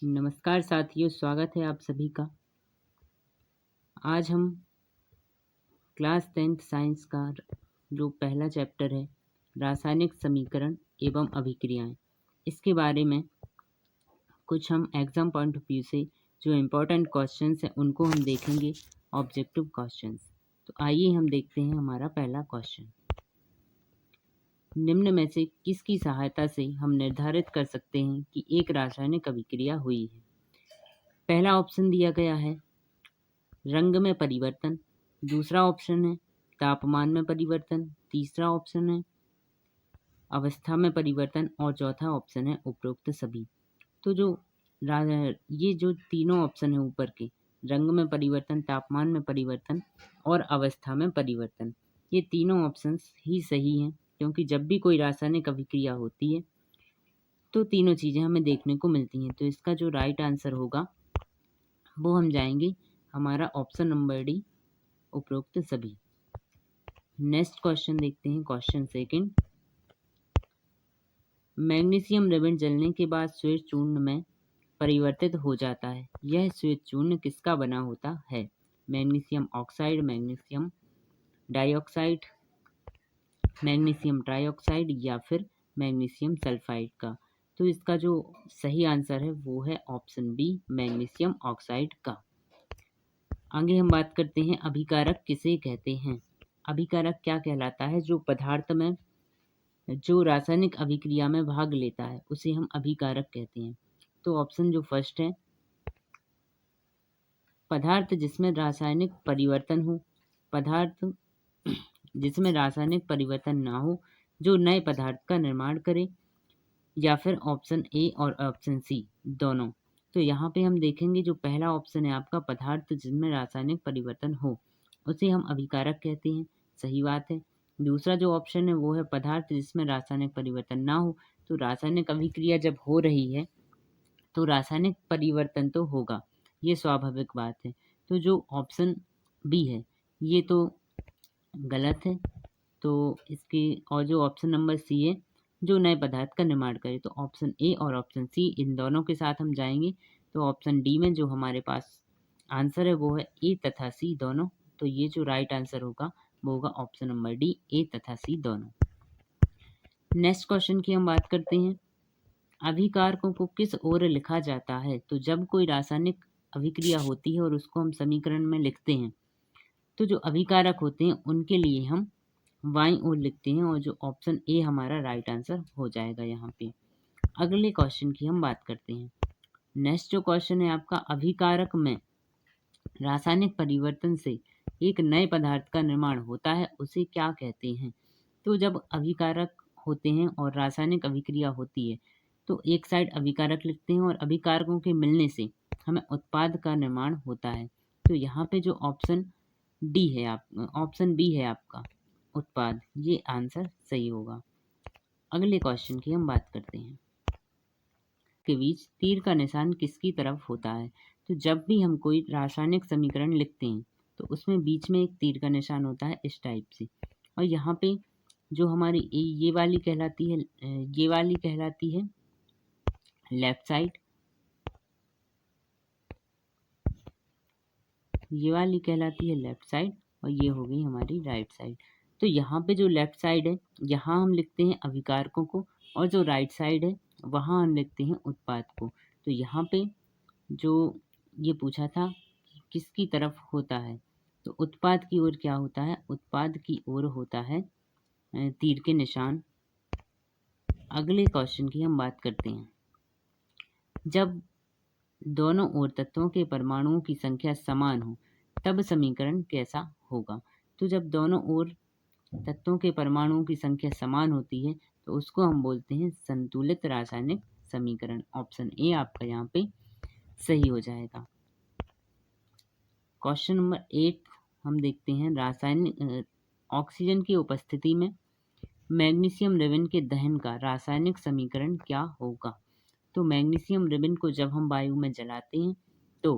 नमस्कार साथियों, स्वागत है आप सभी का। आज हम क्लास 10th साइंस का जो पहला चैप्टर है, रासायनिक समीकरण एवं अभिक्रियाएं, इसके बारे में कुछ हम एग्जाम पॉइंट ऑफ व्यू से जो इम्पोर्टेंट क्वेश्चंस हैं उनको हम देखेंगे, ऑब्जेक्टिव क्वेश्चंस। तो आइए हम देखते हैं हमारा पहला क्वेश्चन। निम्न में से किसकी सहायता से हम निर्धारित कर सकते हैं कि एक रासायनिक अभिक्रिया हुई है? पहला ऑप्शन दिया गया है रंग में परिवर्तन, दूसरा ऑप्शन है तापमान में परिवर्तन, तीसरा ऑप्शन है अवस्था में परिवर्तन और चौथा ऑप्शन है उपरोक्त सभी। तो ये जो तीनों ऑप्शन है ऊपर के, रंग में परिवर्तन, तापमान में परिवर्तन और अवस्था में परिवर्तन, ये तीनों ऑप्शंस ही सही हैं, क्योंकि जब भी कोई रासायनिक अभिक्रिया होती है तो तीनों चीज़ें हमें देखने को मिलती हैं। तो इसका जो राइट आंसर होगा वो हम जाएंगे हमारा ऑप्शन नंबर डी, उपरोक्त सभी। नेक्स्ट क्वेश्चन देखते हैं, क्वेश्चन सेकंड। मैग्नीशियम रिबन जलने के बाद श्वेत चूर्ण में परिवर्तित हो जाता है। यह श्वेत चूर्ण किसका बना होता है? Magnesium oxide, magnesium dioxide, magnesium trioxide या फिर मैग्नीशियम सल्फाइड का? तो इसका जो सही आंसर है वो है ऑप्शन बी, मैग्नीशियम ऑक्साइड का। आगे हम बात करते हैं अभिकारक किसे कहते हैं। अभिकारक क्या कहलाता है? जो पदार्थ में जो रासायनिक अभिक्रिया में भाग लेता है उसे हम अभिकारक कहते हैं। तो ऑप्शन जो फर्स्ट है, पदार्थ जिसमें रासायनिक परिवर्तन हो, पदार्थ जिसमें रासायनिक परिवर्तन ना हो, जो नए पदार्थ का निर्माण करे, या फिर ऑप्शन ए और ऑप्शन सी दोनों। तो यहाँ पे हम देखेंगे जो पहला ऑप्शन है आपका, पदार्थ जिनमें रासायनिक परिवर्तन हो उसे हम अभिकारक कहते हैं, सही बात है। दूसरा जो ऑप्शन है वो है पदार्थ जिसमें रासायनिक परिवर्तन ना हो। तो रासायनिक अभिक्रिया जब हो रही है तो रासायनिक परिवर्तन तो होगा, ये स्वाभाविक बात है। तो जो ऑप्शन बी है ये तो गलत है। तो इसके और जो ऑप्शन नंबर सी है, जो नए पदार्थ का निर्माण करे, तो ऑप्शन ए और ऑप्शन सी इन दोनों के साथ हम जाएंगे। तो ऑप्शन डी में जो हमारे पास आंसर है वो है ए तथा सी दोनों। तो ये जो राइट आंसर होगा वो होगा ऑप्शन नंबर डी, ए तथा सी दोनों। नेक्स्ट क्वेश्चन की हम बात करते हैं, अभिकारकों को किस ओर लिखा जाता है? तो जब कोई रासायनिक अभिक्रिया होती है और उसको हम समीकरण में लिखते हैं तो जो अभिकारक होते हैं उनके लिए हम बाईं ओर लिखते हैं, और जो ऑप्शन ए हमारा राइट आंसर हो जाएगा यहाँ पे। अगले क्वेश्चन की हम बात करते हैं। नेक्स्ट जो क्वेश्चन है आपका, अभिकारक में रासायनिक परिवर्तन से एक नए पदार्थ का निर्माण होता है, उसे क्या कहते हैं? तो जब अभिकारक होते हैं और रासायनिक अभिक्रिया होती है तो एक साइड अभिकारक लिखते हैं और अभिकारकों के मिलने से हमें उत्पाद का निर्माण होता है। तो यहाँ पे जो ऑप्शन डी है ऑप्शन बी है आपका उत्पाद, ये आंसर सही होगा। अगले क्वेश्चन की हम बात करते हैं, के बीच तीर का निशान किसकी तरफ होता है? तो जब भी हम कोई रासायनिक समीकरण लिखते हैं तो उसमें बीच में एक तीर का निशान होता है इस टाइप से, और यहाँ पे जो हमारी ये वाली कहलाती है, ये वाली कहलाती है लेफ्ट साइड, ये वाली कहलाती है लेफ्ट साइड, और ये हो गई हमारी राइट साइड। तो यहाँ पे जो लेफ्ट साइड है यहाँ हम लिखते हैं अभिकारकों को, और जो राइट साइड है वहाँ हम लिखते हैं उत्पाद को। तो यहाँ पे जो ये पूछा था कि किसकी तरफ होता है, तो उत्पाद की ओर क्या होता है? उत्पाद की ओर होता है तीर के निशान। अगले क्वेश्चन की हम बात करते हैं, जब दोनों ओर तत्वों के परमाणुओं की संख्या समान हो तब समीकरण कैसा होगा? तो जब दोनों ओर तत्वों के परमाणुओं की संख्या समान होती है तो उसको हम बोलते हैं संतुलित रासायनिक समीकरण। ऑप्शन ए आपका यहाँ पे सही हो जाएगा। क्वेश्चन नंबर 8 हम देखते हैं, रासायनिक ऑक्सीजन की उपस्थिति में मैग्नीशियम रिबन के दहन का रासायनिक समीकरण क्या होगा? तो मैग्नीशियम रिबन को जब हम वायु में जलाते हैं तो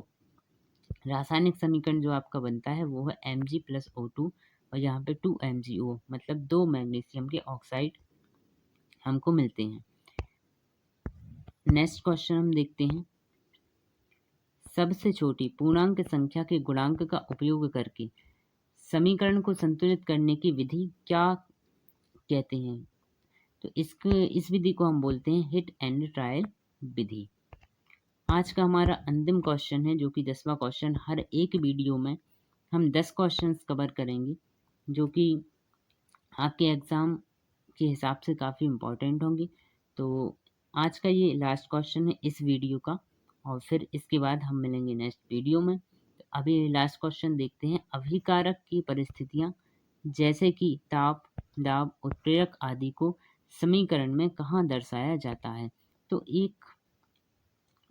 रासायनिक समीकरण जो आपका बनता है वो है Mg+O2, और यहाँ पे 2MgO, मतलब 2 मैग्नीशियम के ऑक्साइड हमको मिलते हैं। नेक्स्ट क्वेश्चन हम देखते हैं, सबसे छोटी पूर्णांक संख्या के गुणांक का उपयोग करके समीकरण को संतुलित करने की विधि क्या कहते हैं? तो इस विधि को हम बोलते हैं हिट एंड ट्रायल विधि। आज का हमारा अंतिम क्वेश्चन है, जो कि 10वां क्वेश्चन। हर एक वीडियो में हम 10 क्वेश्चंस कवर करेंगे, जो कि आपके एग्ज़ाम के हिसाब से काफ़ी इम्पोर्टेंट होंगे। तो आज का ये लास्ट क्वेश्चन है इस वीडियो का, और फिर इसके बाद हम मिलेंगे नेक्स्ट वीडियो में। तो अभी लास्ट क्वेश्चन देखते हैं। अभिकारक की परिस्थितियाँ जैसे कि ताप, दाब, उत्प्रेरक आदि को समीकरण में कहाँ दर्शाया जाता है? तो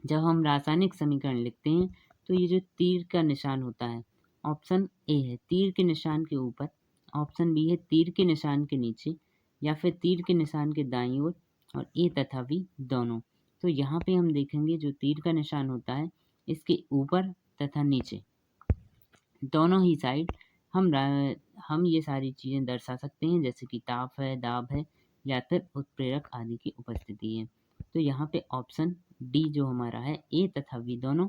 जब हम रासायनिक समीकरण लिखते हैं तो ये जो तीर का निशान होता है, ऑप्शन ए है तीर के निशान के ऊपर, ऑप्शन बी है तीर के निशान के नीचे, या फिर तीर के निशान के दाईं ओर, और ए तथा बी दोनों। तो यहाँ पे हम देखेंगे जो तीर का निशान होता है इसके ऊपर तथा नीचे दोनों ही साइड हम ये सारी चीज़ें दर्शा सकते हैं, जैसे कि ताप है, दाब है, या फिर उत्प्रेरक आदि की उपस्थिति है। तो यहाँ पे ऑप्शन डी जो हमारा है, ए तथा बी दोनों,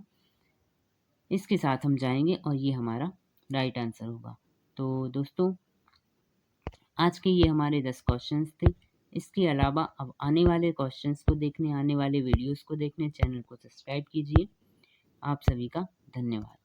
इसके साथ हम जाएंगे और ये हमारा राइट आंसर होगा। तो दोस्तों, आज के ये हमारे 10 क्वेश्चंस थे। इसके अलावा अब आने वाले क्वेश्चंस को देखने, आने वाले वीडियोस को देखने चैनल को सब्सक्राइब कीजिए। आप सभी का धन्यवाद।